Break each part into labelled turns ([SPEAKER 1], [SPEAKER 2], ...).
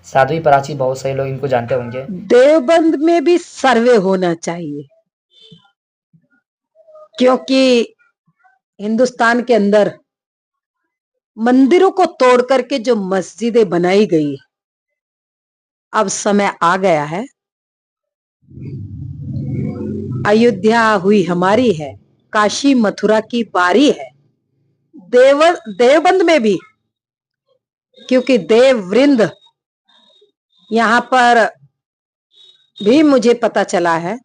[SPEAKER 1] साध्वी प्राची बहुत सारे लोग इनको जानते होंगे।
[SPEAKER 2] देवबंद में भी सर्वे होना चाहिए, क्योंकि हिंदुस्तान के अंदर मंदिरों को तोड़ करके जो मस्जिदें बनाई गई, अब समय आ गया है। अयोध्या हुई हमारी है, काशी मथुरा की बारी है। देवबंद में भी, क्योंकि देव वृंद यहाँ पर भी मुझे पता चला है,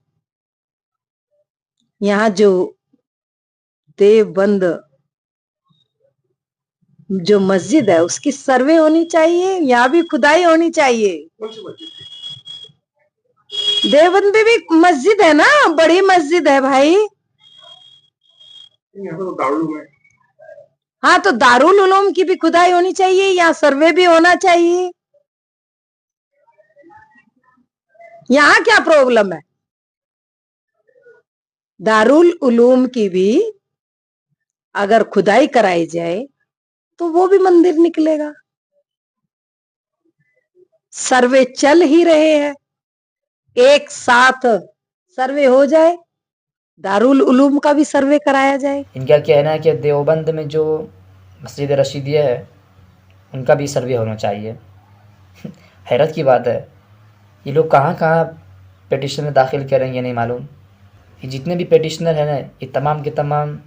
[SPEAKER 2] यहाँ जो देवबंद जो मस्जिद है उसकी सर्वे होनी चाहिए, यहाँ भी खुदाई होनी चाहिए। देवबंद में भी मस्जिद है ना, बड़ी मस्जिद है भाई। हाँ, तो दारुल उलूम की भी खुदाई होनी चाहिए, यहाँ सर्वे भी होना चाहिए। यहाँ क्या प्रॉब्लम है? दारुल उलूम की भी अगर खुदाई कराई जाए तो वो भी मंदिर निकलेगा। सर्वे चल ही रहे हैं, एक साथ सर्वे हो जाए, दारुल उलूम का भी सर्वे कराया जाए।
[SPEAKER 1] इनका कहना है कि देवबंद में जो मस्जिद रशीदिया है उनका भी सर्वे होना चाहिए। हैरत की बात है, ये लोग कहाँ कहाँ पिटिशन दाखिल करेंगे नहीं मालूम। ये जितने भी पिटिशनर हैं ना, ये तमाम के तमाम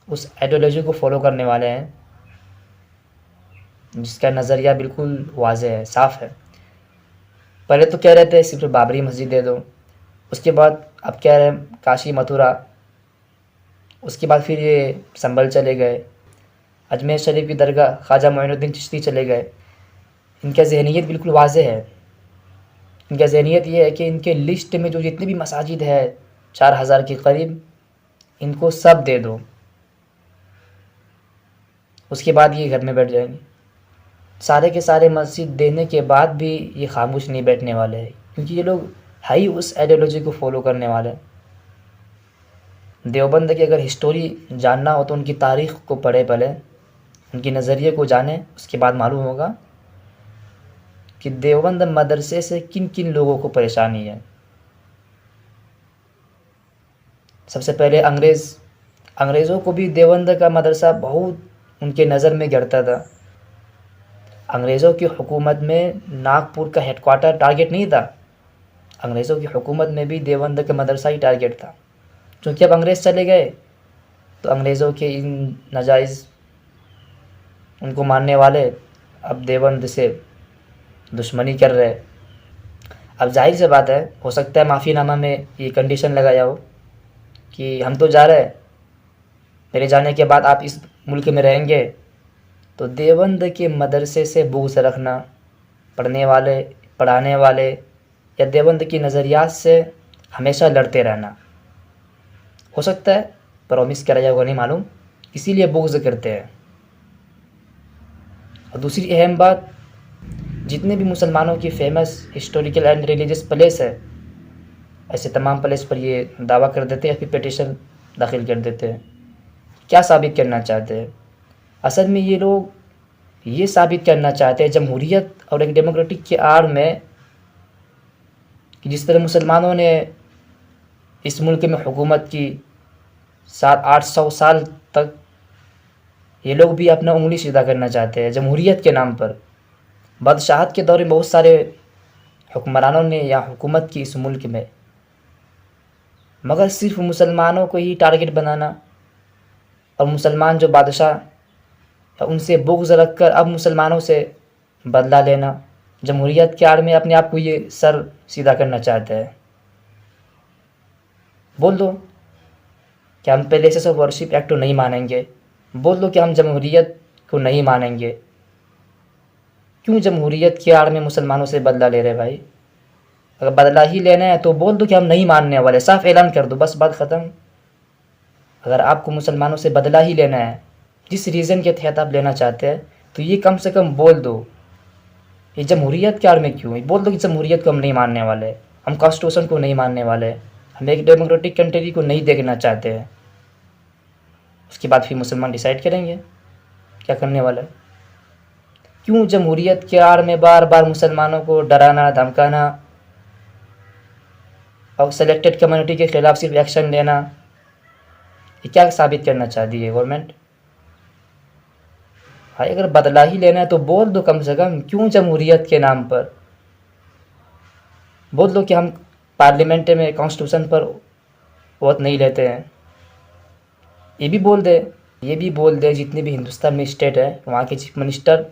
[SPEAKER 1] उस आइडियोलॉजी को फॉलो करने वाले हैं जिसका नज़रिया बिल्कुल वाज़ेह है, साफ़ है। पहले तो कह रहे थे सिर्फ बाबरी मस्जिद दे दो, उसके बाद अब कह रहे हैं काशी मथुरा, उसके बाद फिर ये संभल चले गए, अजमेर शरीफ की दरगाह ख्वाजा मोइनुद्दीन चिश्ती चले गए। इनका ज़हनियत बिल्कुल वाज़ेह है। इनका ज़हनियत ये है कि इनके लिस्ट में जो जितनी भी मसाजिद है 4000 के करीब, इनको सब दे दो, उसके बाद ये घर में बैठ जाएंगे। सारे के सारे मस्जिद देने के बाद भी ये खामोश नहीं बैठने वाले हैं, क्योंकि ये लोग है ही उस आइडियोलॉजी को फॉलो करने वाले हैं। देवबंद की अगर हिस्टोरी जानना हो तो उनकी तारीख़ को पढ़े, पहले उनके नज़रिए को जाने, उसके बाद मालूम होगा कि देवबंद मदरसे से किन किन लोगों को परेशानी है। सबसे पहले अंग्रेज़ों को भी देवबंद का मदरसा बहुत उनके नज़र में गिरता था। अंग्रेज़ों की हुकूमत में नागपुर का हेडक्वार्टर टारगेट नहीं था, अंग्रेज़ों की हुकूमत में भी देवबंद का मदरसा ही टारगेट था। क्योंकि अब अंग्रेज़ चले गए तो अंग्रेज़ों के इन नाजायज़ उनको मानने वाले अब देवबंद से दुश्मनी कर रहे। अब जाहिर सी बात है, हो सकता है माफ़ीनामा में ये कंडीशन लगाया हो कि हम तो जा रहे हैं, मेरे जाने के बाद आप इस मुल्क में रहेंगे, तो देवबंद के मदरसे से बुग़्ज़ रखना, पढ़ने वाले पढ़ाने वाले या देवबंद की नज़रियात से हमेशा लड़ते रहना। हो सकता है प्रॉमिस कराया होगा, नहीं मालूम, इसीलिए बुग़्ज़ करते हैं। और दूसरी अहम बात, जितने भी मुसलमानों की famous historical and religious place है, ऐसे तमाम प्लेस पर ये दावा कर देते हैं, फिर पिटिशन दाखिल कर देते हैं। क्या साबित करना चाहते हैं? असल में ये लोग ये साबित करना चाहते हैं जमहूरियत और एक डेमोक्रेटिक की आड़ में कि जिस तरह मुसलमानों ने इस मुल्क में हुकूमत की 700-800 साल तक, ये लोग भी अपना उंगली सीधा करना चाहते हैं जमहूरियत के नाम पर। बादशाहत के दौर में बहुत सारे हुक्मरानों ने यहाँ हुकूमत की इस मुल्क में, मगर सिर्फ मुसलमानों को ही टारगेट बनाना और मुसलमान जो बादशाह उनसे बुग़्ज़ रख कर अब मुसलमानों से बदला लेना, जमहूरियत के आड़ में अपने आप को ये सर सीधा करना चाहते हैं। बोल दो कि हम प्लेसेस ऑफ वर्शिप एक्ट को नहीं मानेंगे, बोल दो कि हम जमहूरियत को नहीं मानेंगे। क्यों जमहूरियत की आड़ में मुसलमानों से बदला ले रहे भाई? अगर बदला ही लेना है तो बोल दो कि हम नहीं मानने वाले, साफ ऐलान कर दो, बस बात ख़त्म। अगर आपको मुसलमानों से बदला ही लेना है, जिस रीज़न के तहत आप लेना चाहते हैं, तो ये कम से कम बोल दो। ये जमहूरियत के आड़ में क्यों? बोल दो कि जमहूरियत को हम नहीं मानने वाले, हम कॉन्स्टिट्यूशन को नहीं मानने वाले, हम एक डेमोक्रेटिक कंट्री को नहीं देखना चाहते हैं। उसके बाद फिर मुसलमान डिसाइड करेंगे क्या करने वाला है। کیوں جمہوریت کے آڑ میں بار بار مسلمانوں کو ڈرانا دھمکانا اور سلیکٹڈ کمیونٹی کے خلاف صرف ایکشن لینا؟ یہ کیا ثابت کرنا چاہتی ہے گورنمنٹ؟ بھائی اگر بدلہ ہی لینا ہے تو بول دو کم سے کم، کیوں جمہوریت کے نام پر بول دو کہ ہم پارلیمنٹ میں کانسٹیٹیوشن پر ووٹ نہیں لیتے ہیں. یہ بھی بول دے جتنے بھی ہندوستان میں اسٹیٹ ہے وہاں کے چیف منسٹر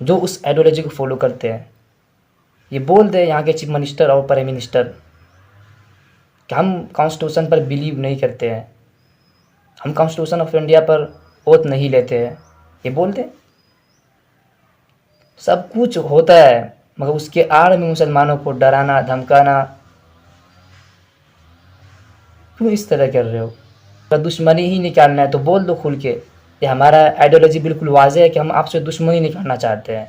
[SPEAKER 1] جو اس آئیڈیالوجی کو فالو کرتے ہیں، یہ بول دے یہاں کے چیف منسٹر اور پرائم منسٹر کہ ہم کانسٹیٹیوشن پر بلیو نہیں کرتے ہیں، ہم constitution of India per vote نہیں لیتے ہیں. یہ بول دیں. سب کچھ ہوتا ہے مگر اس کے آڑ میں مسلمانوں کو ڈرانا دھمکانا. کیوں اس طرح کر رہے ہو؟ اگر دشمنی ہی نکالنا ہے تو بول دو کھل کے. یہ ہمارا آئیڈیالوجی بالکل واضح ہے کہ ہم آپ سے دشمنی نکالنا چاہتے ہیں.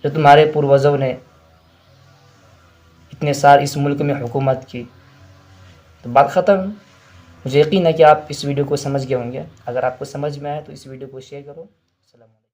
[SPEAKER 1] جو تمہارے پروجوں نے اتنے سال اس ملک میں حکومت کی، تو بات ختم. مجھے یقین ہے کہ آپ اس ویڈیو کو سمجھ گئے ہوں گے. اگر آپ کو سمجھ میں آئے تو اس ویڈیو کو شیئر کرو. السلام علیکم.